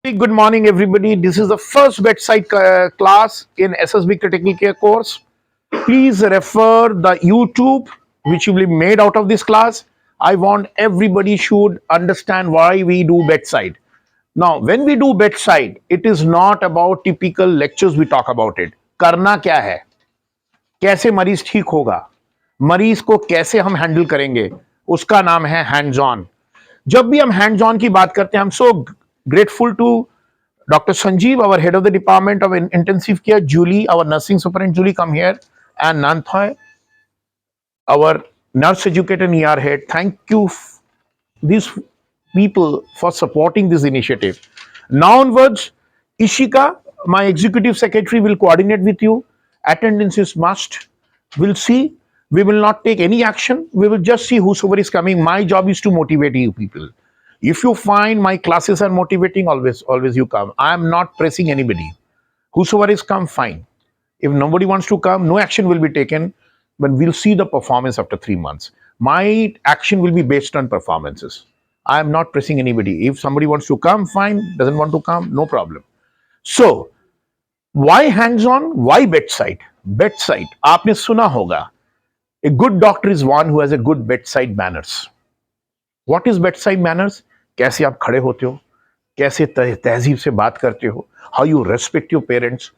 Good morning, everybody. This is the first bedside class in SSB Critical Care course. Please refer the YouTube which will be made out of this class. I want everybody should understand why we do bedside. Now, when we do bedside, it is not about typical lectures we talk about it. करना क्या है, कैसे मरीज ठीक होगा, मरीज को कैसे हम हैंडल करेंगे, उसका नाम है हैंड्स ऑन. जब भी हम हैंड्स ऑन की बात करते हैं, हम so grateful to Dr. Sanjeev, our head of the department of intensive care, Julie, our nursing superintendent, Julie, come here, and Nanthoy, our nurse educator and ER head. Thank you, these people, for supporting this initiative. Now onwards, Ishika, my executive secretary, will coordinate with you. Attendance is must. We'll see. We will not take any action. We will just see whosoever is coming. My job is to motivate you people. If you find my classes are motivating, always you come. I am not pressing anybody. Whosoever is come, fine. If nobody wants to come, no action will be taken. But we'll see the performance after 3 months. My action will be based on performances. I am not pressing anybody. If somebody wants to come, fine. Doesn't want to come, no problem. So, why hands-on? Why bedside? Bedside. आपने सुना होगा. A good doctor is one who has a good bedside manners. What is bedside manners? कैसे आप खड़े होते हो, कैसे तहजीब से बात करते हो, how you respect your parents,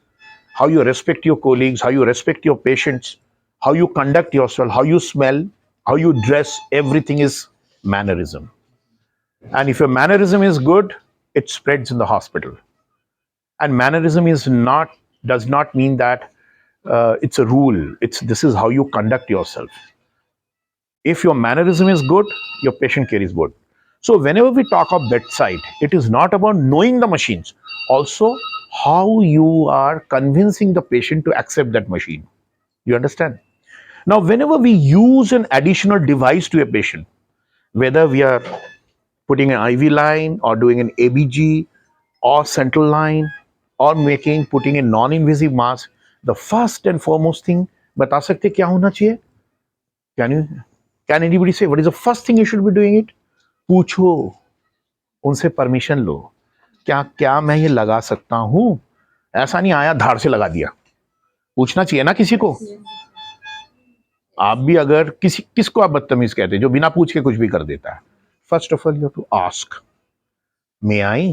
how you respect your colleagues, how you respect your patients, how you conduct yourself, how you smell, how you dress, everything is mannerism. And if your mannerism is good, it spreads in the hospital. And mannerism does not mean that it's a rule. This is how you conduct yourself. If your mannerism is good, your patient care is good. So whenever we talk of bedside, it is not about knowing the machines, also how you are convincing the patient to accept that machine. You understand? Now, whenever we use an additional device to a patient, whether we are putting an IV line or doing an ABG or central line or putting a non-invasive mask, the first and foremost thing, बता सकते क्या होना चाहिए? Can anybody say what is the first thing you should be doing it? पूछो, उनसे permission लो. क्या मैं ये लगा सकता हूं? ऐसा नहीं आया धार से लगा दिया. पूछना चाहिए ना किसी को. आप भी अगर किसको आप बदतमीज कहते हैं जो बिना पूछ के कुछ भी कर देता है? First of all you have to ask, may I,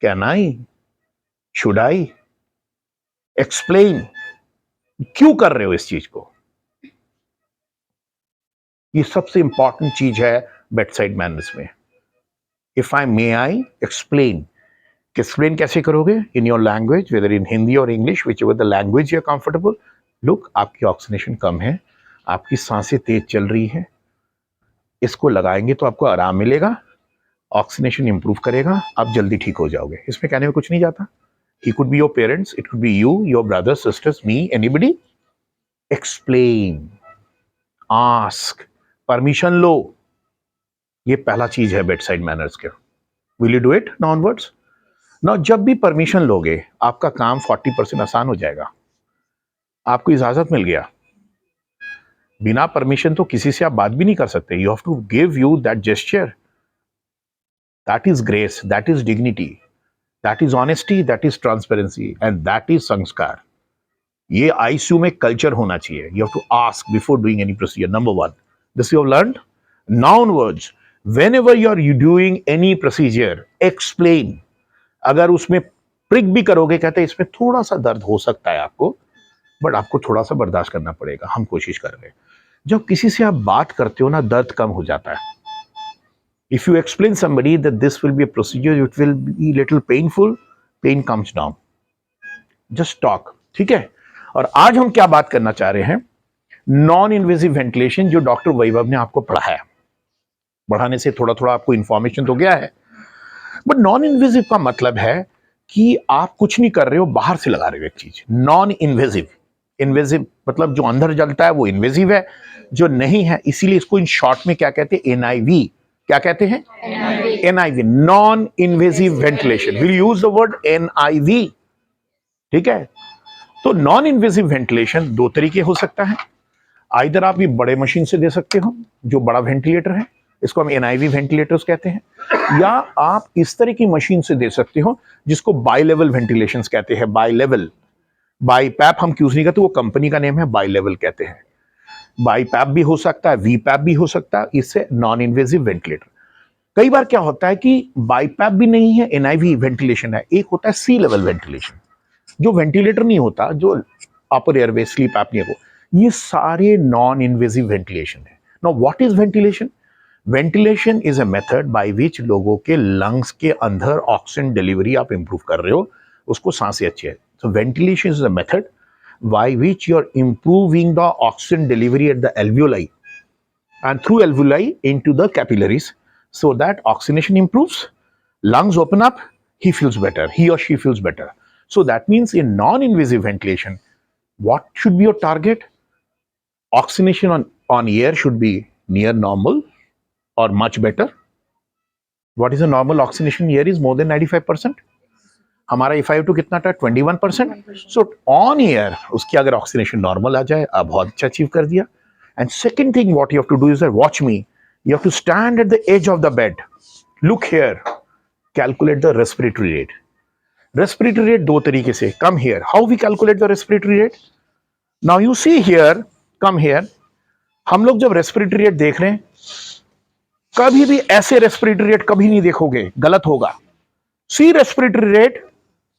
can I, should I, explain, क्यों कर रहे हो इस चीज को. ये सबसे इंपॉर्टेंट चीज है बेडसाइड मैनर्स में. If I may I explain, explain कैसे करोगे? In your language, whether in Hindi और English, whichever the language you are comfortable. Look, आपकी ऑक्सीजनेशन कम है, आपकी सांसें तेज चल रही है, इसको लगाएंगे तो आपको आराम मिलेगा, ऑक्सीजनेशन इंप्रूव करेगा, आप जल्दी ठीक हो जाओगे. इसमें कहने में कुछ नहीं जाता. He could be your parents, it could be you, your brothers, sisters, me, anybody. Explain, ask, permission लो. ये पहला चीज है बेडसाइड मैनर्स के. Will you do it now onwards? Now जब भी परमिशन लोगे, आपका काम 40% आसान हो जाएगा. आपको इजाजत मिल गया. बिना परमिशन तो किसी से आप बात भी नहीं कर सकते. You have to give you that gesture. That is grace, that is dignity, that is honesty, that is transparency, and that is sanskar. ये आईसीयू में कल्चर होना चाहिए. You have to ask before doing any procedure. Number one, this you have learned. Now onwards, whenever you are doing any procedure, explain. अगर उसमें prick भी करोगे, कहते हैं इसमें थोड़ा सा दर्द हो सकता है आपको, बट आपको थोड़ा सा बर्दाश्त करना पड़ेगा, हम कोशिश कर रहे हैं. जब किसी से आप बात करते हो ना, दर्द कम हो जाता है. If you explain somebody that this will be a procedure, it will be little painful, pain comes down. Just talk. ठीक है. और आज हम क्या बात करना चाह रहे हैं? नॉन इन्वेजिव वेंटिलेशन, जो डॉक्टर वैभव ने आपको पढ़ाया. बढ़ाने से थोड़ा थोड़ा आपको इंफॉर्मेशन तो गया है, बट नॉन इन्वेजिव का मतलब है कि आप कुछ नहीं कर रहे हो, बाहर से लगा रहे हो एक चीज. नॉन इन्वेजिव, इन्वेजिव मतलब जो अंदर जलता है वो इन्वेजिव है, जो नहीं है, इसीलिए इसको इन शॉर्ट में क्या कहते हैं? एनआईवी. क्या कहते हैं? NIV, non invasive ventilation. Will use the word NIV. ठीक है. तो नॉन इन्वेजिव वेंटिलेशन दो तरीके हो सकता है. आइदर आप ये बड़े मशीन से दे सकते हो, जो बड़ा वेंटिलेटर है, इसको हम NIV वेंटिलेटर्स कहते हैं। या आप इस तरह की मशीन से दे सकते हो जिसको बाई लेवल वेंटिलेशन कहते हैं। बाई लेवल, बाई पैप हम यूज नहीं करते, वो कंपनी का नेम है, बाई लेवल कहते हैं। बाई पैप भी हो सकता है, वी पैप भी हो सकता है, इससे नॉन इन्वेजिव वेंटिलेटर। कई बार क्या होता है कि बाई पैप भी नहीं है, NIV वेंटिलेशन है। एक होता है सी लेवल वेंटिलेशन, जो वेंटिलेटर नहीं होता, जो अपर एयरवे, स्लीप एपनिया को, ये सारे नॉन इन्वेजिव वेंटिलेशन है। Now what is ventilation? Ventilation is a method by which लोगों के लंग्स के अंदर ऑक्सीजन डिलीवरी आप इंप्रूव कर रहे हो, उसको सांसें अच्छी है। So ventilation is a method by which you're improving the oxygen delivery at the alveoli and through alveoli into the capillaries, so that oxygenation improves, lungs open up, he feels better, he or she feels better. So that means in non-invasive ventilation, what should be your target? Oxygenation on air should be near normal or much better. What is a normal oxygenation air? Is more than 95%. हमारा E52 कितना था? 21%. So on air उसकी अगर oxygenation normal आ जाए, आप बहुत अच्छा achieve कर दिया। And second thing what you have to do is watch me, you have to stand at the edge of the bed, look here, calculate the respiratory rate. Respiratory rate दो तरीके से, come here, how we calculate the respiratory rate? Now you see here, come here, हम लोग जब respiratory rate देख रहे हैं, कभी भी ऐसे रेस्पिरेटरी रेट कभी नहीं देखोगे, गलत होगा। See respiratory rate,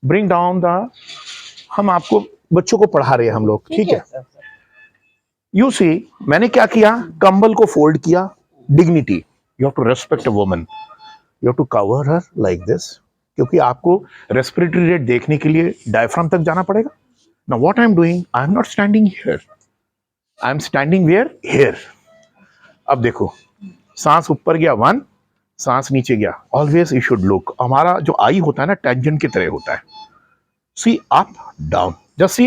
bring down the, हम आपको बच्चों को पढ़ा रहे हैं हम लोग, ठीक है। यू सी, मैंने क्या किया, कंबल को फोल्ड किया, dignity, you have to respect a woman, you have to cover her like this, क्योंकि आपको रेस्पिरेटरी रेट देखने के लिए डायफ्राम तक जाना पड़ेगा। Now what I am doing, I am not standing here, I am standing where, here. अब देखो, सांस ऊपर गया 1, सांस नीचे गया, ऑलवेज यू शुड लुक, हमारा जो आई होता है ना, टेंजेंट की तरह होता है। See up, down. Just see,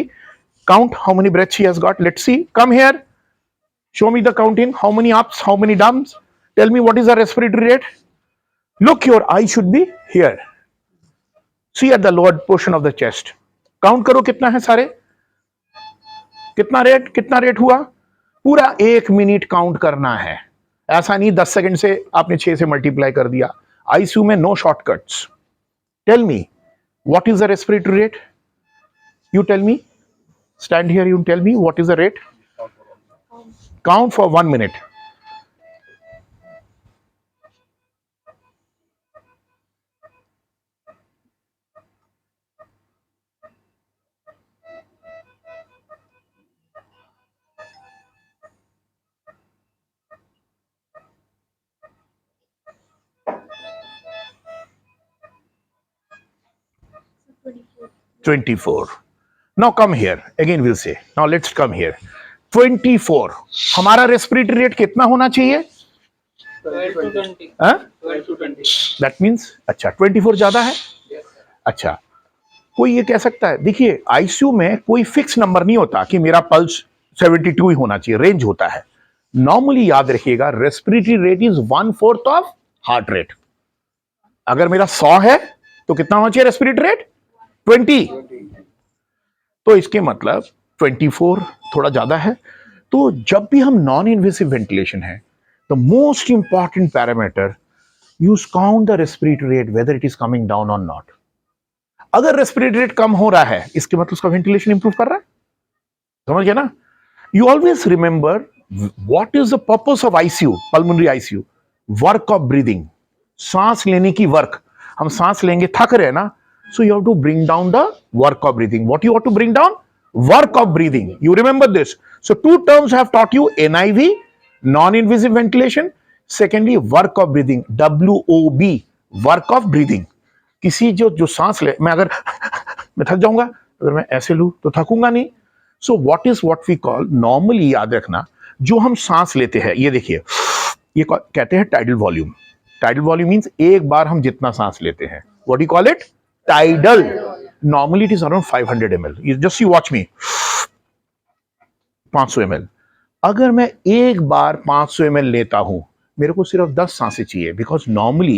count how many breaths she has got. Let's see. Come here. Show me the counting. How many ups, how many downs? Tell me what is the respiratory rate. Look, your eye should be here. See at the lower portion of the chest. Count करो कितना है सारे, कितना rate हुआ, पूरा 1 minute count करना है। ऐसा नहीं 10 सेकंड से आपने 6 से मल्टीप्लाई कर दिया। आईसीयू में no shortcuts. Tell me, what is the respiratory rate? You tell me. Stand here, you tell me what is the rate. Count for 1 minute. – 24. Now come here. Again we'll say. Now let's come here. 24. हमारा respiratory rate कितना होना चाहिए? 12 to 20. हाँ? 12 to 20. That means, अच्छा 24 ज्यादा है। अच्छा, कोई ये कह सकता है, देखिए आईसीयू में कोई फिक्स नंबर नहीं होता कि मेरा पल्स 72 ही होना चाहिए, रेंज होता है। नॉर्मली याद रखिएगा, respiratory rate is 1/4 of heart rate. अगर मेरा 100 है तो कितना होना चाहिए रेस्पिरेटरी रेट? 20। तो इसके मतलब 24 थोड़ा ज्यादा है। तो जब भी हम नॉन इन्वेसिव वेंटिलेशन है, the most important parameter, you count the respiratory rate whether it is coming down और नॉट। अगर रेस्पिरेटरी रेट कम हो रहा है, इसके मतलब उसका वेंटिलेशन इंप्रूव कर रहा है। समझ गया ना? You always remember what is the purpose of ICU, pulmonary ICU, work of breathing, सांस लेने की वर्क। हम सांस लेंगे, थक रहे हैं ना, so you have to bring down the work of breathing. What you have to bring down? Work of breathing. You remember this. So 2 terms I have taught you: NIV, non-invasive ventilation. Secondly, work of breathing, WOB, work of breathing. किसी जो सांस ले, मैं अगर मैं थक जाऊंगा, अगर मैं ऐसे लूं तो थकूंगा नहीं। So what is what we call, normally याद रखना, जो हम सांस लेते हैं, ये देखिए, ये कहते हैं tidal volume. Tidal volume means एक बार हम जितना सांस लेते हैं। What do you call it? Tidal. Normally it is around 500 ml. You just see, watch me. 500 ml. अगर मैं एक बार 500 ml लेता हूं, मेरे को सिर्फ 10 सांसें चाहिए, because normally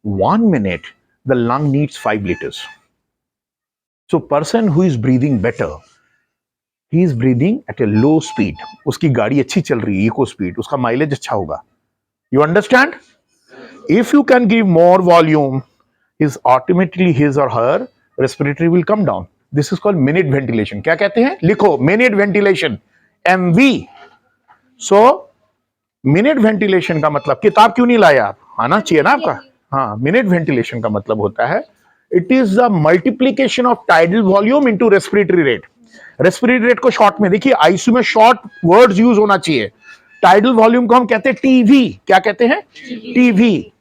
1 minute the lung needs 5 liters. So person who is breathing better, he is breathing at a low speed. उसकी गाड़ी अच्छी चल रही है, इको स्पीड, उसका माइलेज अच्छा होगा। You understand? If you can give more volume, his automatically his or her respiratory will come down. This is called minute ventilation. क्या कहते हैं? लिखो minute ventilation, MV. So minute ventilation का मतलब, किताब क्यों नहीं लाया आप? आना चाहिए ना आपका. हाँ, मिनट वेंटिलेशन का मतलब होता है it is the multiplication of tidal volume into respiratory rate. Respiratory rate को शॉर्ट में देखिए, आईसीयू में शॉर्ट वर्ड्स यूज होना चाहिए. टाइडल वॉल्यूम को हम कहते हैं टीवी. क्या कहते हैं? टीवी.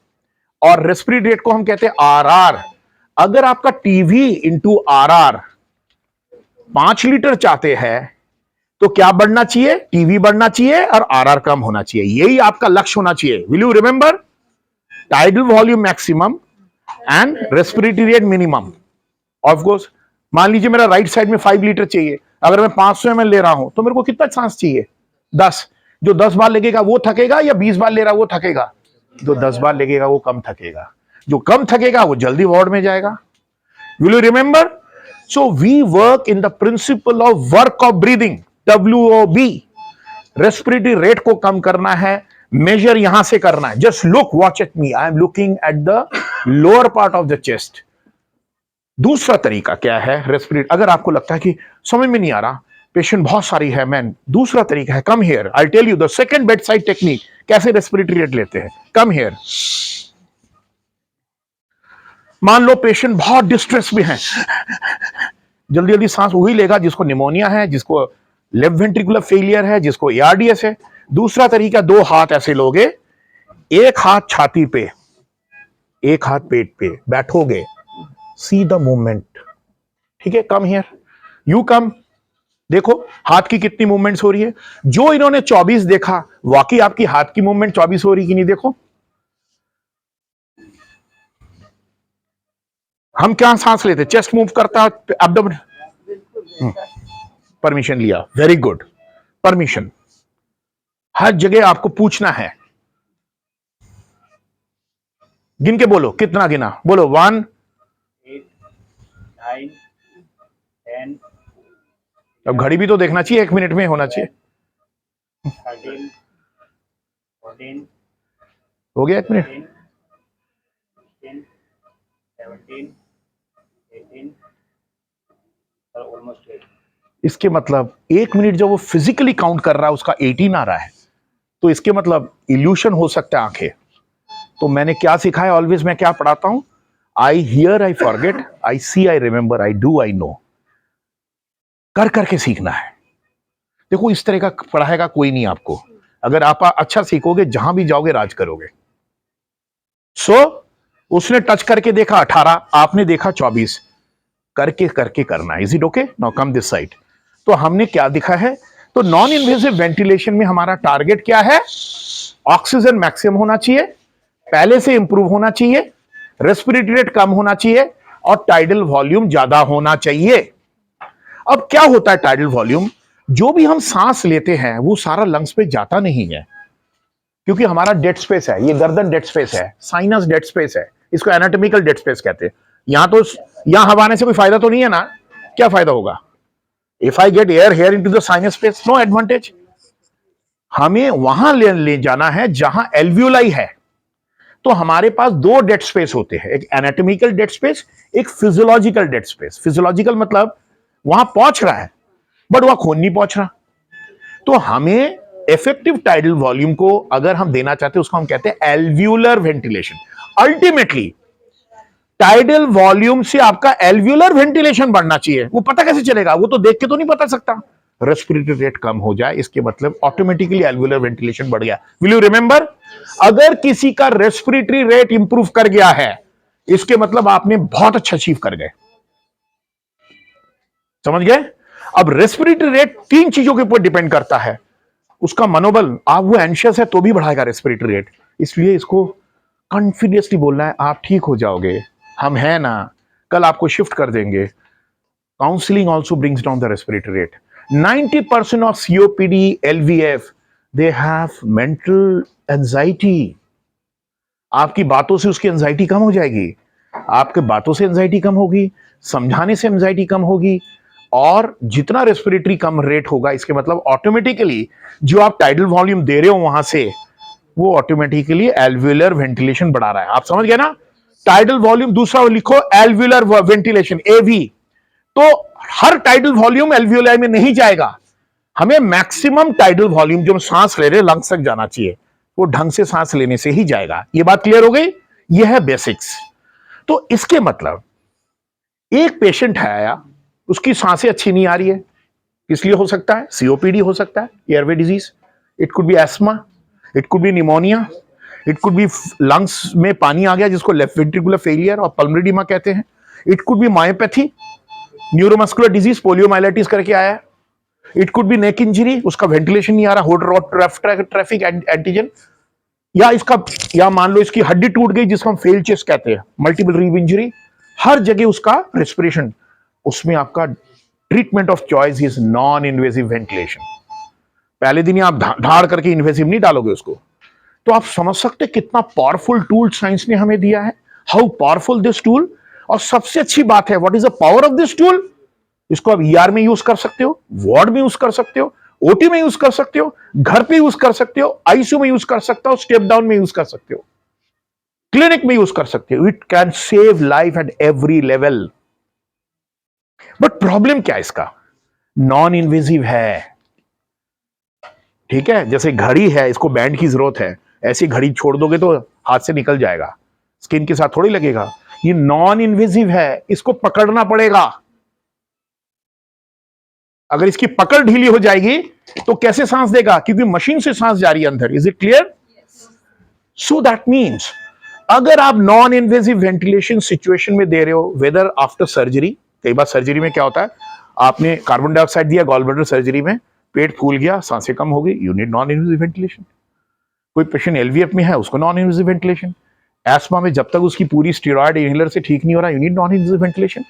और रेस्पिरेटरी रेट को हम कहते हैं आरआर. अगर आपका टीवी इंटू आरआर 5 लीटर चाहते हैं तो क्या बढ़ना चाहिए? टीवी बढ़ना चाहिए और आरआर कम होना चाहिए. यही आपका लक्ष्य होना चाहिए. Will you remember? Tidal volume maximum and respiratory rate minimum. Of course, मान लीजिए मेरा राइट साइड में 5 लीटर चाहिए, अगर मैं 500 ml ले रहा हूं तो मेरे को कितना सांस चाहिए? 10. जो 10 बार लगेगा वो थकेगा, या 20 बार ले रहा वो थकेगा? जो 10 बार लगेगा वो कम थकेगा. जो कम थकेगा वो जल्दी वार्ड में जाएगा. Will you remember? So we work in the principle of work of breathing, WOB. Respiratory rate को कम करना है, मेजर यहां से करना है. Just look, watch at me, I am looking at the lower part of the chest. दूसरा तरीका क्या है रेस्पिरेट? अगर आपको लगता है कि समझ में नहीं आ रहा, पेशेंट बहुत सारी है मैन, दूसरा तरीका है, come here, I tell you the second bed side technique, कैसे रेस्पिरेटरी रेट लेते हैं. Come here. मान लो पेशेंट बहुत डिस्ट्रेस में है, जल्दी जल्दी सांस वही लेगा जिसको निमोनिया है, जिसको लेफ्ट वेंट्रिकुलर फेलियर है, जिसको ARDS है. दूसरा तरीका, 2 हाथ ऐसे लोगे, एक हाथ छाती पे, एक हाथ पेट पे, बैठोगे, सी द मूवमेंट. ठीक है? Come here, you come. देखो हाथ की कितनी मूवमेंट्स हो रही है. जो इन्होंने 24 देखा, वाकई आपकी हाथ की मूवमेंट 24 हो रही कि नहीं? देखो हम क्या सांस लेते, चेस्ट मूव करता है, एब्डोमेन. परमिशन लिया, वेरी गुड. परमिशन. हर जगह आपको पूछना है. गिन के बोलो, कितना गिना? बोलो 1 8 9 10. अब घड़ी भी तो देखना चाहिए, 1 मिनट में होना चाहिए. 13 14 हो गया 1 मिनट. 16 17 18 और ऑलमोस्ट 8. इसके मतलब 1 मिनट जब वो फिजिकली काउंट कर रहा है उसका 18 आ रहा है, तो इसके मतलब इल्यूशन हो सकता है आंखें. तो मैंने क्या सिखाया ऑलवेज, मैं क्या पढ़ाता हूं? I hear, I forget, I see, I remember, I do, I know. कर करके सीखना है. देखो इस तरह का पढ़ाएगा कोई नहीं आपको. अगर आप अच्छा सीखोगे, जहां भी जाओगे राज करोगे. उसने टच करके देखा 18, आपने देखा 24. करके करके करना. Is it okay? Now come this side. तो हमने क्या दिखा है? तो नॉन इन्वेसिव वेंटिलेशन में हमारा टारगेट क्या है? ऑक्सीजन मैक्सिमम होना चाहिए, पहले से इंप्रूव होना चाहिए, रेस्पिरेटरी रेट कम होना चाहिए, और टाइडल वॉल्यूम ज्यादा होना चाहिए. अब क्या होता है टाइडल वॉल्यूम? जो भी हम सांस लेते हैं वो सारा लंग्स पे जाता नहीं है, क्योंकि हमारा डेड स्पेस है. ये गर्दन डेड स्पेस है, साइनस डेड स्पेस है, इसको एनाटॉमिकल डेड स्पेस कहते हैं. यहां हवा आने से कोई फायदा तो नहीं है ना? क्या फायदा होगा? If I get air here into the sinus space, no advantage. हमें वहां ले जाना है जहां एल्वियोलाई है. तो हमारे पास 2 डेड स्पेस होते हैं, एक एनाटॉमिकल डेड स्पेस, एक फिजियोलॉजिकल डेड स्पेस. फिजियोलॉजिकल मतलब वहां पहुंच रहा है बट वहां खून नहीं पहुंच रहा. तो हमें इफेक्टिव टाइडल वॉल्यूम को अगर हम देना चाहते हैं, उसको हम कहते हैं alveolar ventilation. Ultimately tidal volume से आपका एल्वियोलर वेंटिलेशन बढ़ना चाहिए. वो पता कैसे चलेगा? वो तो देख के तो नहीं पता सकता. रेस्पिरेटरी रेट कम हो जाए, इसके मतलब ऑटोमेटिकली एल्वियोलर वेंटिलेशन बढ़ गया. Will you remember? अगर किसी का रेस्पिरेटरी रेट इंप्रूव कर गया है, इसके मतलब आपने बहुत अच्छा अचीव कर गए. समझ गए? अब रेस्पिरेटरी रेट 3 चीजों के ऊपर डिपेंड करता है. उसका मनोबल, आप वो एंशियस है तो भी बढ़ाएगा रेस्पिरेटरी रेट. इसलिए इसको कॉन्फिडेंसली बोलना है, आप ठीक हो जाओगे, हम हैं ना, कल आपको शिफ्ट कर देंगे. Counselling also brings down the respiratory rate. 90% of COPD, LVF, they have mental anxiety. आपकी बातों से उसकी एंजाइटी कम हो जाएगी, आपके बातों से एंजाइटी कम होगी, समझाने से एंजाइटी कम होगी, और जितना रेस्पिरेटरी कम रेट होगा, इसके मतलब ऑटोमेटिकली जो आप टाइडल वॉल्यूम दे रहे हो वहां से वो ऑटोमेटिकली एल्वियुलर वेंटिलेशन बढ़ा रहा है। आप समझ गए ना? टाइडल वॉल्यूम, दूसरा लिखो एल्वियुलर वेंटिलेशन, एवी। तो हर टाइडल वॉल्यूम एल्वियोलाई में नहीं जाएगा, हमें मैक्सिमम टाइडल वॉल्यूम जो हम सांस ले रहे हैं लंग्स तक जाना चाहिए, वो ढंग से सांस लेने से ही जाएगा। ये बात क्लियर हो गई? ये है बेसिक्स। तो इसके मतलब एक पेशेंट है आया, उसकी सांसें अच्छी नहीं आ रही है, इसलिए हो सकता है सीओपीडी, हो सकता है airway disease, it could B ESMA, it could B pneumonia, it could B lungs में पानी आ गया जिसको लेफ्ट वेंट्रिकुलर फेलियर और पल्मोनरी एडिमा कहते हैं, it could B myopathy, neuromuscular disease, poliomyelitis करके आया है, it could B neck injury, उसका वेंटिलेशन नहीं आ रहा, होड ट्रैफिक एंटीजन, या मान लो इसकी हड्डी टूट गई जिसको हम फेल चेस्ट कहते हैं, मल्टीपल रिब इंजरी, हर जगह उसका रेस्पिरेशन, उसमें आपका treatment of choice is non invasive ventilation. पहले दिन ही आप धाड़ करके इन्वेसिव नहीं डालोगे उसको। तो आप समझ सकते कितना पावरफुल टूल साइंस ने हमें दिया है, हाउ पावरफुल दिस टूल। और सबसे अच्छी बात है, what is the power of this tool? इसको आप ईआर में यूज कर सकते हो, वार्ड में यूज कर सकते हो, ओटी में यूज कर सकते हो, घर पे यूज कर सकते हो, आईसीयू में यूज कर सकते हो, स्टेप डाउन में यूज कर सकते हो, क्लिनिक में यूज कर सकते हो। It can save life at every level. But problem क्या है इसका? नॉन इन्वेजिव है, ठीक है? जैसे घड़ी है, इसको बैंड की जरूरत है, ऐसी घड़ी छोड़ दोगे तो हाथ से निकल जाएगा, स्किन के साथ थोड़ी लगेगा। ये नॉन इन्वेजिव है, इसको पकड़ना पड़ेगा। अगर इसकी पकड़ ढीली हो जाएगी तो कैसे सांस देगा? क्योंकि मशीन से सांस जा रही है अंदर। Is it clear? So that means अगर आप नॉन इन्वेजिव वेंटिलेशन सिचुएशन में दे रहे हो, वेदर आफ्टर सर्जरी, कई बार सर्जरी में क्या होता है, आपने कार्बन डाइऑक्साइड दिया गॉल ब्लैडर सर्जरी में, पेट फूल गया, सांसें कम हो गई, you need non invasive ventilation. कोई पेशेंट एलवीएफ में है, उसको नॉन इन्वेजिव वेंटिलेशन। एस्मा में जब तक उसकी पूरी स्टेरॉइड इनहेलर से ठीक नहीं हो रहा, you need non invasive ventilation.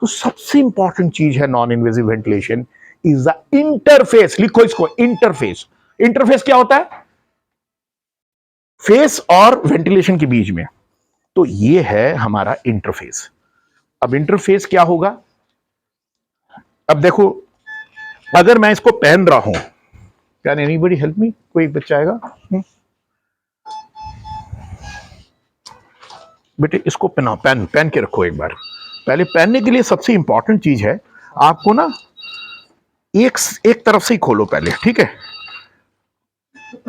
तो सबसे इंपॉर्टेंट चीज है non invasive ventilation is the interface. लिखो इसको, इंटरफेस। इंटरफेस क्या होता है? फेस और वेंटिलेशन के बीच में। तो ये है हमारा इंटरफेस। अब इंटरफेस क्या होगा? अब देखो, अगर मैं इसको पहन रहा हूं, कैन एनीबॉडी हेल्प मी? कोई एक बच्चा आएगा? बेटे इसको पहनाओ, पहन के रखो एक बार। पहले पहनने के लिए सबसे इंपॉर्टेंट चीज है, आपको ना एक तरफ से ही खोलो पहले, ठीक है?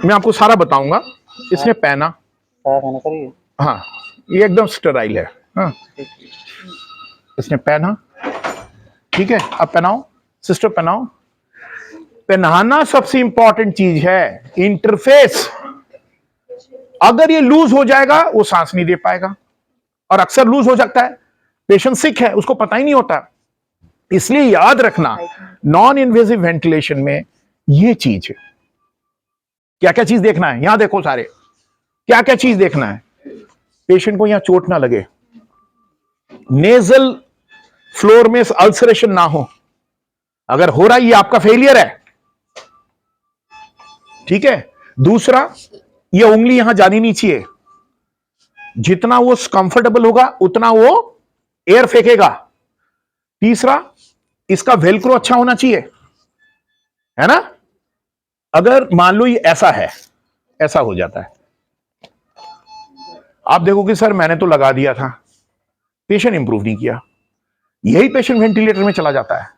मैं आपको सारा बताऊंगा। इसने पहना, हाँ, ये एकदम स्टेराइल है, हाँ, इसने पहना, ठीक है? अब पहनाओ, सिस्टर पहनाओ। पहनाना सबसे इंपॉर्टेंट चीज है। इंटरफेस अगर ये लूज हो जाएगा, वो सांस नहीं दे पाएगा, और अक्सर लूज हो जाता है। पेशेंट सिक है, उसको पता ही नहीं होता। इसलिए याद रखना, नॉन इन्वेजिव वेंटिलेशन में ये चीज है। क्या क्या चीज देखना है? यहां देखो सारे, क्या क्या चीज देखना है? पेशेंट को यहां चोट ना लगे, नेजल फ्लोर में अल्सरेशन ना हो। अगर हो रहा है, ये आपका फेलियर है, ठीक है? दूसरा, ये उंगली यहां जानी नहीं चाहिए। जितना वो कंफर्टेबल होगा उतना वो एयर फेंकेगा। तीसरा, इसका वेलक्रो अच्छा होना चाहिए, है ना? अगर मान लो ये ऐसा है, ऐसा हो जाता है, आप देखो कि सर मैंने तो लगा दिया था, पेशेंट इंप्रूव नहीं किया, यही पेशेंट वेंटिलेटर में चला जाता है,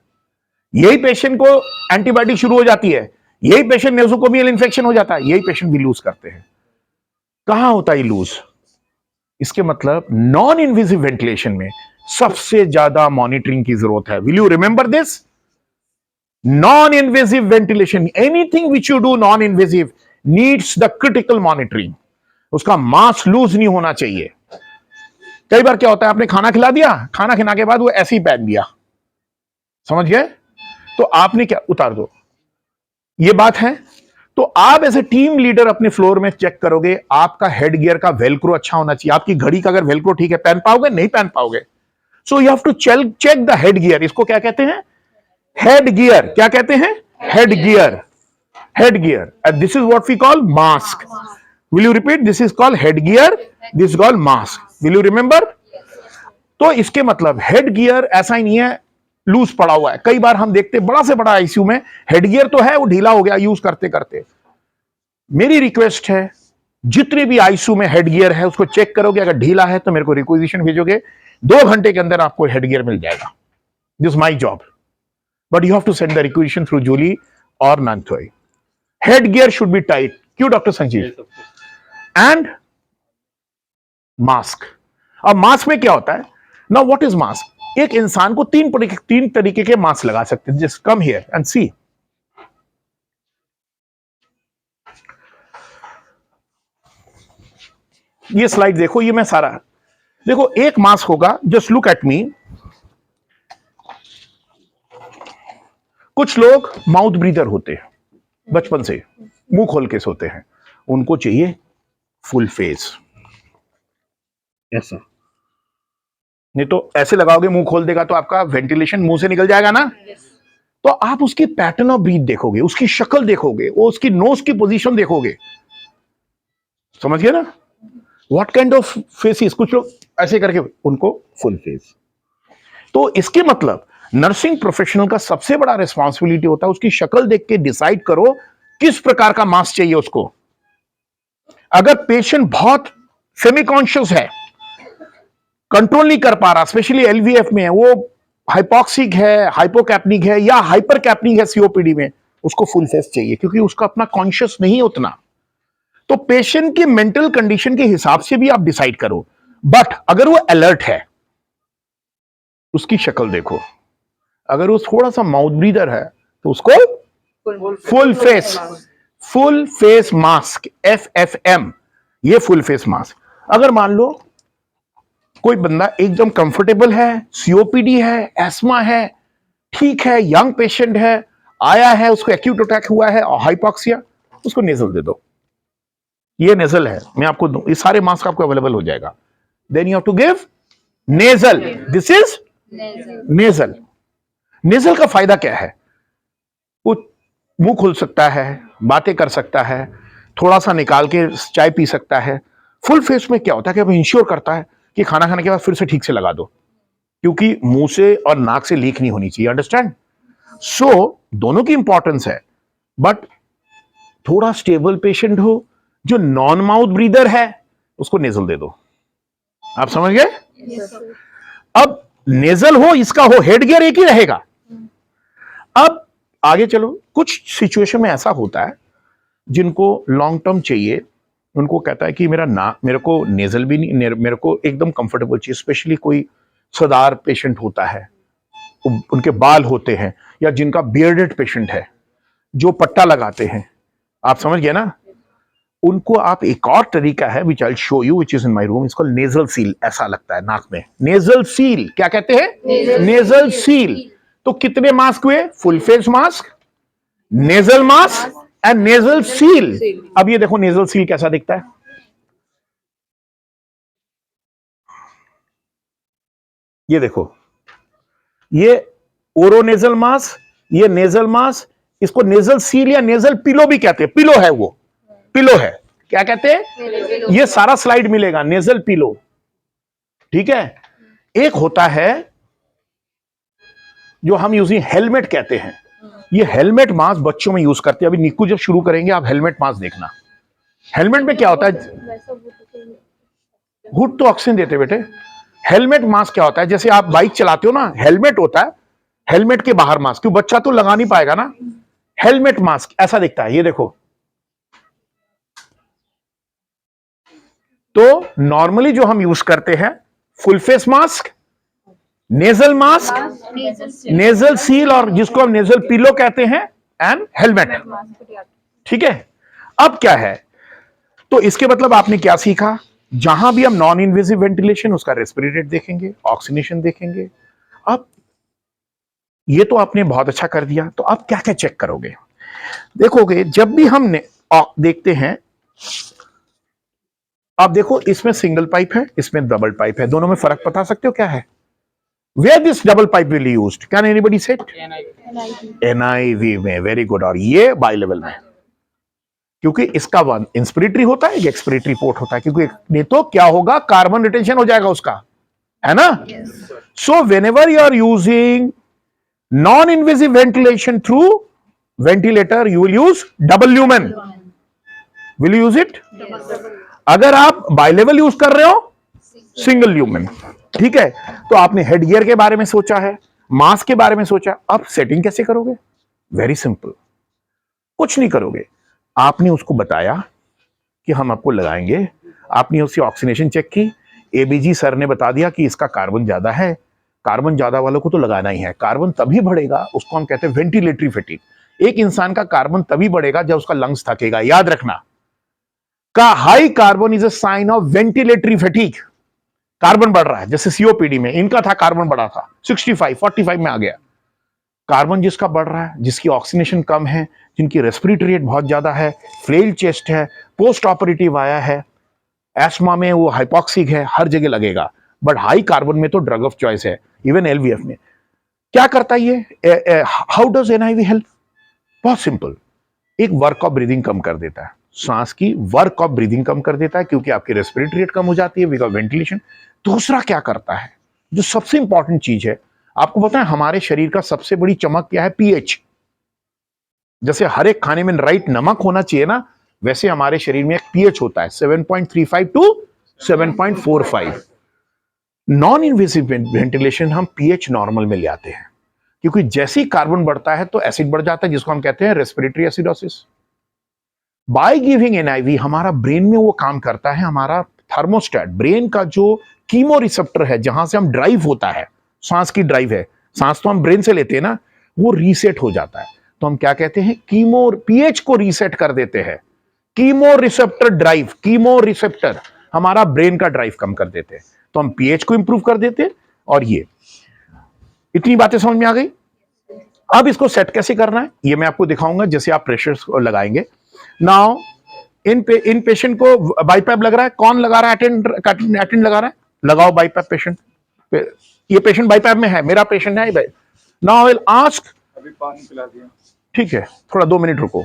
यही पेशेंट को एंटीबायोटिक शुरू हो जाती है, यही पेशेंट नेज़ोकोमियल इन्फेक्शन हो जाता है, यही पेशेंट भी लूज करते हैं। कहां होता है लूज? इसके मतलब नॉन इन्वेजिव वेंटिलेशन में सबसे ज्यादा मॉनिटरिंग की जरूरत है। Will you remember this? Non invasive ventilation, anything which you do non invasive needs the critical monitoring. उसका मास लूज नहीं होना चाहिए। कई बार क्या होता है, आपने खाना खिला दिया, खाना खिलाने के बाद वो ऐसे ही पहन दिया, समझ गए? तो आपने क्या, उतार दो, ये बात है। तो आप एज ए टीम लीडर अपने फ्लोर में चेक करोगे, आपका हेड गियर का वेलक्रो अच्छा होना चाहिए। आपकी घड़ी का अगर वेलक्रो ठीक है, पहन पाओगे? नहीं पहन पाओगे। So you have to check the head gear. इसको क्या कहते हैं? Head gear. क्या कहते हैं? Head gear. Head gear, and this is what we call mask. Will you repeat? This is called head gear, this is called mask. Will you remember? तो इसके मतलब हेड गियर ऐसा ही नहीं है लूज पड़ा हुआ है। कई बार हम देखते बड़ा से बड़ा आईसीयू में हेड गियर तो है, वो ढीला हो गया यूज करते करते। मेरी रिक्वेस्ट है, जितने भी आईसीयू में हेड गियर है उसको चेक करोगे, अगर ढीला है तो मेरे को रिक्वेजिशन भेजोगे, 2 घंटे के अंदर आपको हेड गियर मिल जाएगा. This my job, but you have to send the requisition through Julie और Nanthoi. Head gear should be tight. क्यों डॉक्टर संजीव? And mask. अब मास्क में क्या होता है? Now what is mask? एक इंसान को तीन तरीके के मास्क लगा सकते हैं. जस्ट कम हियर एंड सी. ये स्लाइड देखो, ये मैं सारा देखो. एक मास्क होगा, जस्ट लुक एट मी. कुछ लोग माउथ ब्रीदर होते हैं, बचपन से मुंह खोल के सोते हैं, उनको चाहिए फुल फेस. Yes sir. नहीं तो ऐसे लगाओगे, मुंह खोल देगा तो आपका वेंटिलेशन मुंह से निकल जाएगा ना. तो आप उसकी पैटर्न ऑफ ब्रीथ देखोगे, उसकी शक्ल देखोगे, वो उसकी नोज की पोजीशन देखोगे. समझ गए ना? What kind of faces. कुछ लोग ऐसे करके, उनको फुल फेस. तो इसके मतलब नर्सिंग प्रोफेशनल का सबसे बड़ा रिस्पॉन्सिबिलिटी होता है उसकी शक्ल देख के डिसाइड करो किस प्रकार का मास्क चाहिए उसको. अगर पेशेंट बहुत सेमी कॉन्शियस है, कंट्रोल नहीं कर पा रहा, स्पेशली एलवीएफ में है, वो हाइपोक्सिक है, हाइपोकैप्निक है या हाइपरकैप्निक है सीओपीडी में, उसको फुल फेस चाहिए क्योंकि उसका अपना कॉन्शियस नहीं उतना. तो पेशेंट की मेंटल कंडीशन के हिसाब से भी आप डिसाइड करो. बट अगर वो अलर्ट है, उसकी शक्ल देखो. अगर वो थोड़ा सा माउथ ब्रीदर है तो उसको फुल फेस मास्क, FFM, ये फुल फेस मास्क. अगर मान लो कोई बंदा एकदम कंफर्टेबल है, सीओपीडी है, एस्मा है, ठीक है, यंग पेशेंट है, आया है, उसको एक्यूट अटैक हुआ है और हाइपोक्सिया, उसको नेजल दे दो. ये नेजल है, मैं आपको दूं, ये सारे मास्क आपको अवेलेबल हो जाएगा. Then you have to give nasal. This is nasal. Nasal का फायदा क्या है? वो मुंह खुल सकता है, बातें कर सकता है, थोड़ा सा निकाल के चाय पी सकता है. फुल फेस में क्या होता है कि अब इंश्योर करता है कि खाना खाने के बाद फिर से ठीक से लगा दो, क्योंकि मुंह से और नाक से लीक नहीं होनी चाहिए. अंडरस्टैंड? सो दोनों की इंपॉर्टेंस है, बट थोड़ा स्टेबल पेशेंट हो जो नॉन माउथ ब्रीदर है, उसको नेजल दे दो. आप समझ गए? अब नेजल हो, इसका हो, हेड गियर एक ही रहेगा. अब आगे चलो. कुछ सिचुएशन में ऐसा होता है जिनको लॉन्ग टर्म चाहिए, उनको कहता है कि मेरे को नेजल भी नहीं, मेरे को एकदम कंफर्टेबल चाहिए. स्पेशली कोई सदार पेशेंट होता है, उनके बाल होते हैं, या जिनका बियर्डेड पेशेंट है जो पट्टा लगाते हैं. आप समझ गए ना? उनको आप एक और तरीका है which I show you, which is in my room, इसको नेजल सील. ऐसा लगता है नाक में, नेजल सील. क्या कहते हैं? Nasal seal. तो कितने मास्क हुए? Full face mask, nasal mask and nasal seal. अब ये देखो नेजल सील कैसा दिखता है. ये देखो, ये ओरोनेजल मास्क, ये नेजल मास्क. इसको नेजल सील या नेजल पिलो भी कहते हैं. पिलो है, वो पिलो है. क्या कहते हैं? ये सारा स्लाइड मिलेगा, नेजल पिलो. ठीक है. एक होता है जो हम यूजिंग हेलमेट कहते हैं. ये हेलमेट मास्क बच्चों में यूज करते हैं. अभी निक्कू जब शुरू करेंगे आप हेलमेट मास्क देखना. हेलमेट में क्या होता है? हुड तो ऑक्सीजन देते बेटे. हेलमेट मास्क क्या होता है? जैसे आप बाइक चलाते हो ना, हेलमेट होता है, हेलमेट के बाहर मास्क, क्यों बच्चा तो लगा नहीं पाएगा ना. हेलमेट मास्क ऐसा दिखता है. ये देखो. तो नॉर्मली जो हम यूज करते हैं, full face mask, nasal mask, nasal seal, और जिसको हम नेजल पिलो कहते हैं, एंड हेलमेट. ठीक है. अब क्या है? तो इसके मतलब आपने क्या सीखा? जहां भी हम नॉन इन्वेसिव वेंटिलेशन, उसका रेस्पिरेटर देखेंगे, ऑक्सीनेशन देखेंगे. अब ये तो आपने बहुत अच्छा कर दिया. तो आप क्या क्या चेक करोगे? देखोगे जब भी हम देखते हैं, आप देखो इसमें सिंगल पाइप है, इसमें डबल पाइप है. दोनों में फर्क बता सकते हो क्या है? Where this double pipe will be used? Can anybody say it? NIV में. Very good. और ये बाई लेवल में, क्योंकि इसका वन इंस्पिरेटरी होता है, एक्सपिरेटरी पोर्ट होता है, क्योंकि नहीं तो क्या होगा, कार्बन रिटेंशन हो जाएगा उसका, है ना. So whenever you are using non invasive ventilation through ventilator, you will use double lumen. Will you use it? अगर आप बाइलेवल यूज कर रहे हो, सिंगल ल्यूमेन, ठीक है। तो आपने हेड गियर के बारे में सोचा है, मास्क के बारे में सोचा, अब सेटिंग कैसे करोगे? वेरी सिंपल, कुछ नहीं करोगे, आपने उसको बताया कि हम आपको लगाएंगे, आपने उसकी ऑक्सीनेशन चेक की, एबीजी सर ने बता दिया कि इसका कार्बन ज्यादा है, कार्बन ज्यादा वालों को तो लगाना ही है। कार्बन तभी बढ़ेगा, उसको हम कहते हैं वेंटिलेटरी फैटिग। एक इंसान का कार्बन तभी बढ़ेगा जब उसका लंग्स थकेगा, याद रखना। का high carbon is a sign of ventilatory fatigue. Carbon बढ़ रहा है, जैसे सीओपीडी में इनका था, कार्बन बढ़ा था 65 45 में आ गया। कार्बन जिसका बढ़ रहा है, जिसकी ऑक्सीनेशन कम है, जिनकी रेस्पिरेटरी रेट बहुत ज्यादा है, फ्लेल चेस्ट है, पोस्ट ऑपरेटिव आया है, एस्मा में वो हाइपोक्सिक है, हर जगह लगेगा। बट हाई कार्बन में तो ड्रग ऑफ चॉइस है, इवन एलवीएफ में। क्या करता है ये? How does NIV help? बहुत सिंपल, एक वर्क ऑफ ब्रीदिंग कम कर देता है, सांस की वर्क ऑफ ब्रीदिंग कम कर देता है, क्योंकि आपकी रेस्पिरेटरी रेट कम हो जाती है बिकॉज वेंटिलेशन। दूसरा क्या करता है, जो सबसे इंपॉर्टेंट चीज है, आपको पता है हमारे शरीर का सबसे बड़ी चमक क्या है? पीएच। जैसे हर एक खाने में राइट नमक होना चाहिए ना, वैसे हमारे शरीर में एक पीएच होता है 7.35 टू 7.45। नॉन इन्वेसिव वेंटिलेशन हम पीएच नॉर्मल में ले आते हैं, क्योंकि जैसे ही कार्बन बढ़ता है तो एसिड बढ़ जाता है, जिसको हम कहते हैं respiratory acidosis. By giving NIV हमारा ब्रेन में वो काम करता है, हमारा थर्मोस्टेट, ब्रेन का जो कीमो रिसेप्टर है, जहां से हम ड्राइव होता है, सांस की ड्राइव है, सांस तो हम ब्रेन से लेते हैं ना, वो रीसेट हो जाता है। तो हम क्या कहते हैं? कीमो, पीएच को रीसेट कर देते हैं। Chemo receptor drive, chemo receptor हमारा ब्रेन का ड्राइव कम कर देते हैं, तो हम पीएच को इंप्रूव कर देते हैं। और ये इतनी बातें समझ में आ गई। अब इसको सेट कैसे करना है ये मैं आपको दिखाऊंगा, जैसे आप प्रेशर लगाएंगे। नाउ इन पेशेंट को बाईपैप लग रहा है, कौन लगा रहा है? अटेंड लगा रहा है, लगाओ बाईपैप पेशेंट। ये पेशेंट बाईपैप में है, मेरा पेशेंट है। नाउ आई विल आस्क, अभी पानी पिला दिया, ठीक है, थोड़ा 2 मिनट रुको।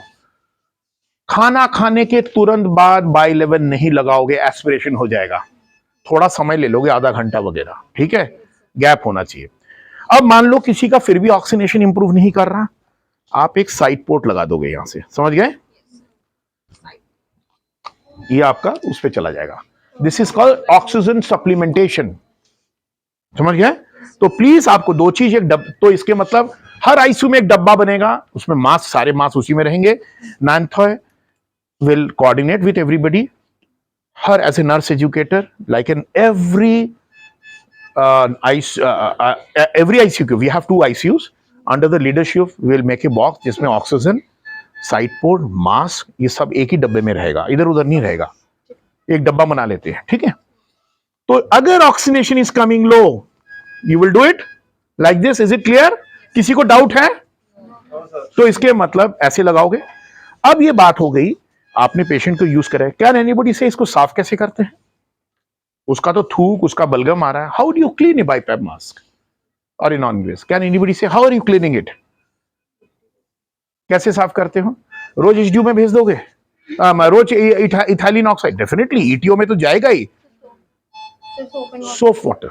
खाना खाने के तुरंत बाद बाई11 नहीं लगाओगे, एस्पिरेशन हो जाएगा, थोड़ा समय ले लोगे, आधा घंटा वगैरह, ठीक है, गैप होना चाहिए। अब मान लो किसी का फिर भी ऑक्सीनेशन इंप्रूव नहीं कर रहा, आप एक साइड पोर्ट लगा दोगे यहां से, समझ गए? ये आपका उस पे चला जाएगा। This is called oxygen supplementation, समझ गए? तो प्लीज आपको दो चीज, एक तो इसके मतलब हर आईसीयू में एक डब्बा बनेगा, उसमें मास्क, सारे मास्क उसी में रहेंगे। Ninth will coordinate with everybody, her as a nurse educator, like in every every ICU, we have 2 ICUs, under the leadership we will make a box जिसमें ऑक्सीजन, साइड पोर्ट, मास्क, ये सब एक ही डब्बे में रहेगा, इधर उधर नहीं रहेगा, एक डब्बा बना लेते हैं, ठीक है? तो अगर oxygenation is coming low, you will do it like this. Is it clear? किसी को डाउट है? तो इसके मतलब ऐसे लगाओगे। अब ये बात हो गई, आपने पेशेंट को यूज करा है, क्या एनीबॉडी से इसको साफ कैसे करते हैं? उसका तो थूक, उसका बलगम आ रहा है, how do you clean a BiPAP mask और non invasive? Can anybody say how are you cleaning it? कैसे साफ करते हो? रोज एचडीयू में भेज दोगे? रोज इथाइलिन ऑक्साइड? डेफिनेटली ईटीओ में तो जाएगा ही। Soap water,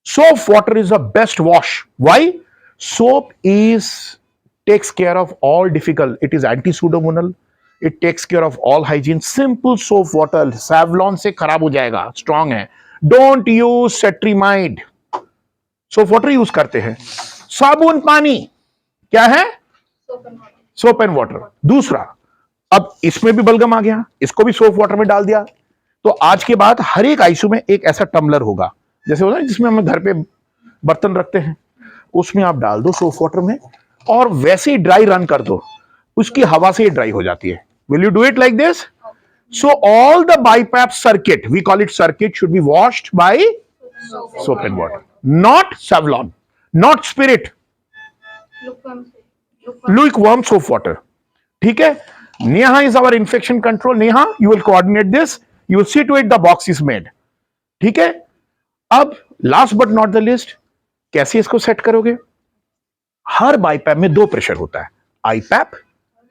soap water is the best wash. Why? Soap is takes care of all difficult, it is anti pseudomonal, it takes care of all hygiene. Simple soap water, Savlon से खराब हो जाएगा, strong है। Don't use cetrimide, soap water use करते हैं। साबुन पानी क्या है? Soap and water. दूसरा, अब इसमें भी बलगम आ गया, इसको भी सोप वाटर में डाल दिया, तो आज के बाद हर एक आईसीयू में एक ऐसा टम्बलर होगा, जैसे होता है जिसमें हम घर पे बर्तन रखते हैं, उसमें आप डाल दो सोप वाटर में, और वैसे ही ड्राई रन कर दो, उसकी हवा से ही ड्राई हो जाती है। Will you do it like this? So all the BiPAP circuit, we call it circuit, should be washed by soap and water, not Savlon, not spirit, lukewarm soap water, ठीक है? Neha is our infection control. Neha, you will coordinate this, you will see to it the box is made, ठीक है? अब last but not the list, कैसे इसको set करोगे? हर BiPAP में 2 pressure होता है, आईपैप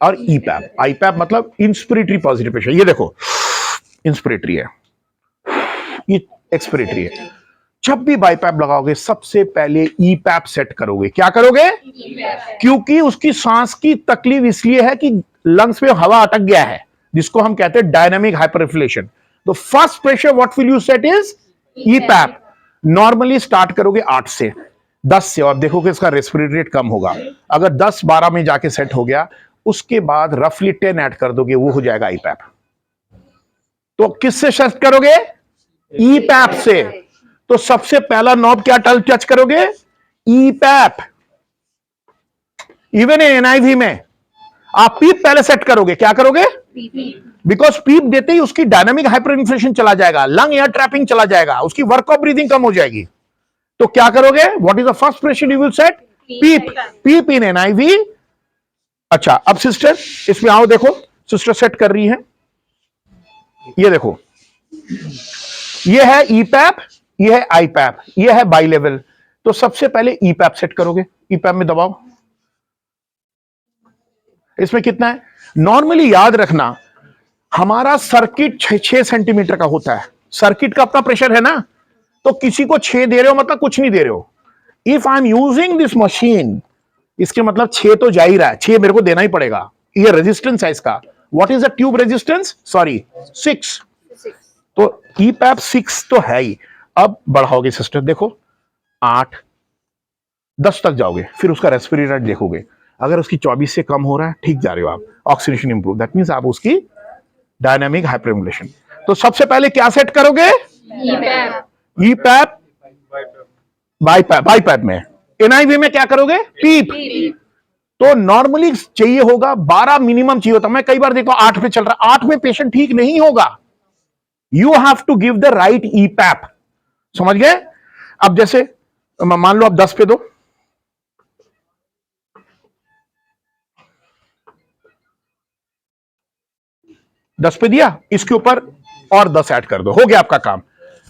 और ईपैप। आईपैप मतलब इंस्पिरेटरी पॉजिटिव प्रेशर, ये देखो इंस्पिरेटरी है, ये एक्सपिरेटरी है। जब भी बाईपैप लगाओगे सबसे पहले ईपैप सेट करोगे। क्या करोगे? क्योंकि उसकी सांस की तकलीफ इसलिए है कि लंग्स में हवा अटक गया है, जिसको हम कहते हैं डायनामिक हाइपरइन्फ्लेशन। तो first pressure what will you set is EPAP. Normally start करोगे 8 से 10 से, और देखोगे इसका रेस्पिरेटरी रेट कम होगा। अगर 10-12 में जाके सेट हो गया, उसके बाद रफली 10 ऐड कर दोगे, वो हो जाएगा ईपैप। तो किससे सेट करोगे? ईपैप से। तो सबसे पहला नॉब क्या टच करोगे? ईपैप। इवन एनआईवी में आप पीप पहले सेट करोगे। क्या करोगे? बिकॉज पीप देते ही उसकी डायनामिक हाइपरइन्फ्लेशन चला जाएगा, लंग एयर ट्रैपिंग चला जाएगा, उसकी वर्क ऑफ ब्रीदिंग कम हो जाएगी। तो क्या करोगे? What is the first pressure you will set? PEEP. PEEP in NIV. अच्छा, अब सिस्टर इसमें आओ, देखो सिस्टर सेट कर रही है। ये देखो, ये है ईपैप, ये है आईपैप, ये है बाई लेवल। तो सबसे पहले ईपैप सेट करोगे। ईपैप में दबाओ। इसमें कितना है? नॉर्मली याद रखना, हमारा सर्किट 6 सेंटीमीटर का होता है। सर्किट का अपना प्रेशर है ना, तो किसी को 6 दे रहे हो मतलब कुछ नहीं दे रहे हो। If I am using this machine, इसके मतलब 6 तो जा ही रहा है, 6 मेरे को देना ही पड़ेगा। ये रेजिस्टेंस है इसका। What is the tube resistance? Sorry, 6। तो ईपैप 6 तो है ही। अब बढ़ाओगे सिस्टर, देखो 8 10 तक जाओगे, फिर उसका रेस्पिरेटरी रेट देखोगे। अगर उसकी 24 से कम हो रहा है, ठीक जा रहे हो आप, ऑक्सीडेशन इंप्रूव, दैट मींस आप उसकी डायनामिक हाइपरइन्फ्लेशन। तो सबसे पहले क्या सेट करोगे? ईपैप। बाईपैप में। एनआईवी में क्या करोगे? पीप। तो नॉर्मली चाहिए होगा 12 मिनिमम चाहिए होता। मैं कई बार देखो 8 पे चल रहा, 8 में पेशेंट ठीक नहीं होगा। You have to give the right EPAP. समझ गए? अब जैसे मान लो आप 10 पे दो, दस पे दिया, इसके ऊपर और 10 ऐड कर दो, हो गया आपका काम।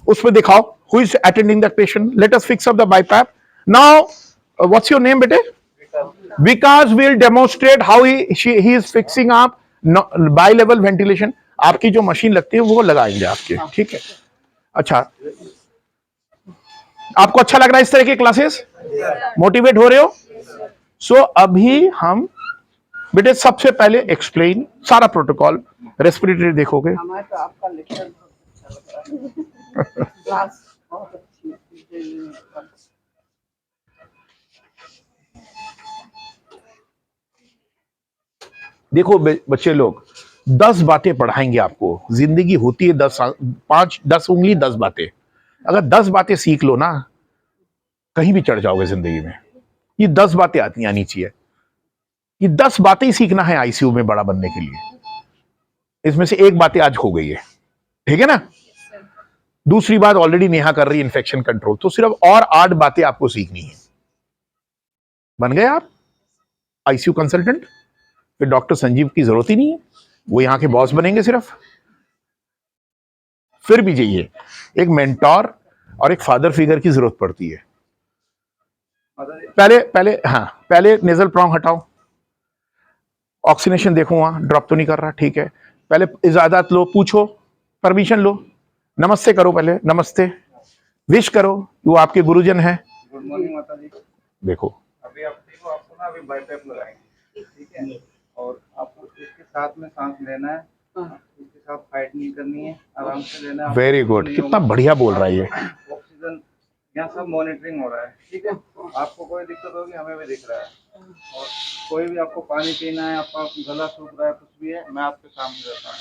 उसमें दिखाओ who is attending the patient. Let us fix up the BiPAP now. What's your name बेटे? Vikas will demonstrate how he is fixing up bi level ventilation. आपकी जो मशीन लगती है वो लगाएंगे आपके, ठीक है? अच्छा, आपको अच्छा लग रहा है इस तरह के क्लासेस? मोटिवेट हो रहे हो? सो अभी हम बेटे सबसे पहले एक्सप्लेन सारा प्रोटोकॉल, रेस्पिरेटरी देखोगे। हमें तो आपका लेक्चर बहुत अच्छा लग रहा है। क्लास बहुत अच्छी है। देखो बच्चे लोग, 10 बातें पढ़ाएंगे आपको। जिंदगी होती है 10 उंगली 10 बातें। अगर 10 बातें सीख लो ना, कहीं भी चढ़ जाओगे जिंदगी में। ये 10 बातें आनी चाहिए। ये 10 बातें ही सीखना है आईसीयू में बड़ा बनने के लिए। इसमें से एक बातें आज हो गई है, ठीक है ना? दूसरी बात ऑलरेडी नेहा कर रही है, इन्फेक्शन कंट्रोल। तो सिर्फ और 8 बातें आपको सीखनी है। बन गए आप आईसीयू कंसल्टेंट। फिर डॉक्टर संजीव की जरूरत ही नहीं है, वो यहां के बॉस बनेंगे सिर्फ। फिर भी चाहिए एक मेंटोर और एक फादर फिगर की जरूरत पड़ती है। पहले नेजल प्रोंग हटाओ, ऑक्सीनेशन देखो वहां ड्रॉप तो नहीं कर रहा, ठीक है? पहले इजाजत लो, पूछो, परमिशन लो, नमस्ते करो, पहले नमस्ते, विश करो, वो आपके गुरुजन है। गुड मॉर्निंग माता जी। देखो अभी आप देखो, आपको ना अभी बाईपैप लगाएंगे, ठीक है? और आपको इसके साथ में सांस लेना है, इसके साथ फाइट नहीं करनी है, आराम से लेना है। वेरी गुड, कितना बढ़िया बोल रहा है ये। ऑक्सीजन यहाँ सब मॉनिटरिंग हो रहा है, ठीक है? आपको कोई दिक्कत होगी, हमें भी दिख रहा है। और कोई भी आपको पानी पीना है, आपका गला सूख रहा है, कुछ भी है, मैं आपके सामने रहता हूँ,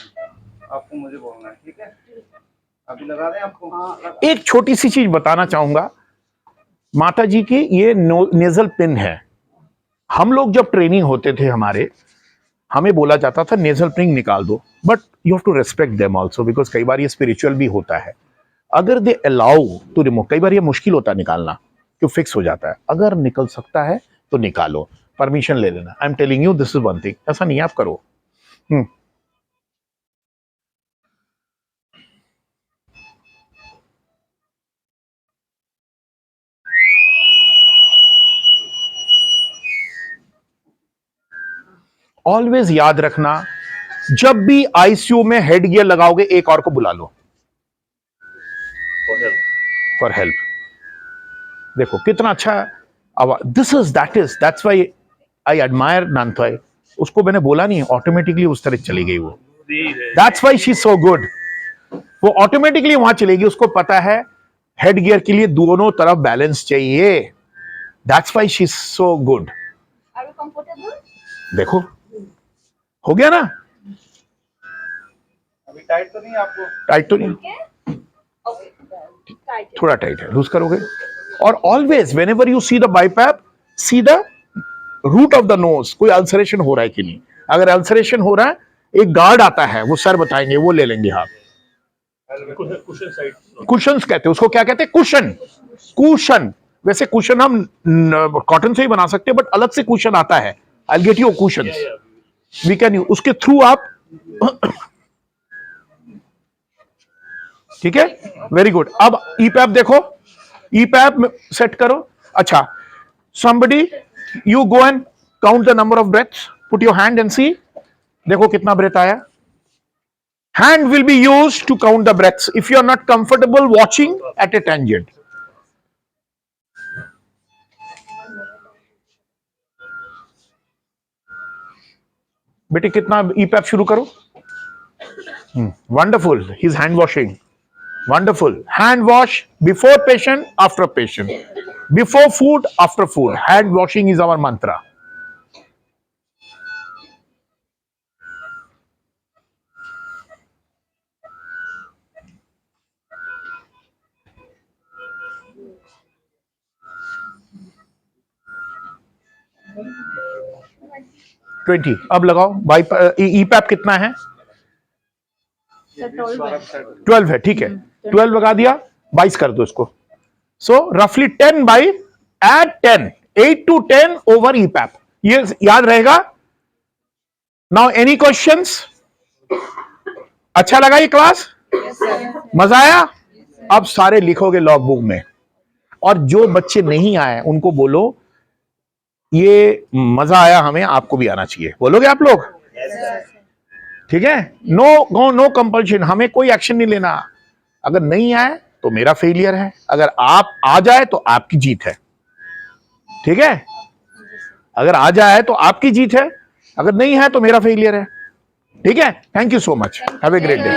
आपको मुझे बोलना है, ठीक है? अभी लगा दें आपको। एक छोटी सी चीज बताना चाहूंगा माता जी की, ये नेजल पिन है। हम लोग जब ट्रेनिंग होते थे हमारे, हमें बोला जाता था नेजल पिन निकाल दो, but you have to respect them also, because कई बार ये स्पिरिचुअल भी होता है। अगर दे अलाउ टू रिमूव, कई बार ये मुश्किल होता है निकालना, क्यों फिक्स हो जाता है। अगर निकल सकता है तो निकालो, परमिशन ले लेना। I am telling you this is one thing, ऐसा नहीं आप करो। ऑलवेज याद रखना, जब भी आईसीयू में हेड गियर लगाओगे, एक और को बुला लो फॉर हेल्प। देखो कितना अच्छा आवाज, this is that's why I admire Nanthoi. उसको मैंने बोला नहीं, ऑटोमेटिकली उस तरह चली गई वो। That's why she is so good. वो ऑटोमेटिकली वहां चलेगी, उसको पता है हेड गियर के लिए दोनों तरफ बैलेंस चाहिए। That's why she is so good. Are you comfortable? देखो हो गया ना, अभी टाइट तो नहीं है आपको? टाइट तो नहीं, Okay. Okay. Tight. थोड़ा टाइट है, लूज करोगे। और always whenever you see the BiPAP, see the root of the nose, कोई अल्सरेशन हो रहा है कि नहीं। अगर अल्सरेशन हो रहा है, एक गार्ड आता है, वो सर बताएंगे, वो ले लेंगे आप। कुशन्स कहते हैं उसको, क्या कहते हैं? कुशन। कुशन, वैसे कुशन हम कॉटन से ही बना सकते हैं, बट अलग से कुशन आता है। I get you cushion, we can you, उसके थ्रू आप ठीक है, वेरी गुड। अब ईपैप देखो, ईपैप सेट करो। अच्छा, somebody you go and count the number of breaths, put your hand and see, देखो कितना ब्रेथ आया। hand will be used to count the breaths if you are not comfortable watching at a tangent। बेटे कितना, EPAP शुरू करो। Wonderful, he is hand washing, wonderful. Hand wash before patient, after patient, before food, after food, hand washing is our mantra. Twenty. अब लगाओ ईपैप कितना है? 12 है, ठीक है। 12 लगा दिया, 22 कर दो इसको। सो रफली 10 बाई एट 10, 8 to 10 ओवर ईपैप, ये याद रहेगा। Now any questions? अच्छा लगा ये क्लास? मजा आया? अब सारे लिखोगे लॉग बुक में, और जो बच्चे नहीं आए उनको बोलो ये मजा आया हमें, आपको भी आना चाहिए। बोलोगे आप लोग? ठीक है। नो कंपल्शन, हमें कोई एक्शन नहीं लेना। अगर नहीं आए तो मेरा फेलियर है, अगर आप आ जाए तो आपकी जीत है। ठीक है, अगर आ जाए तो आपकी जीत है, अगर नहीं है तो मेरा फेलियर है। ठीक है, thank you so much, have a great day.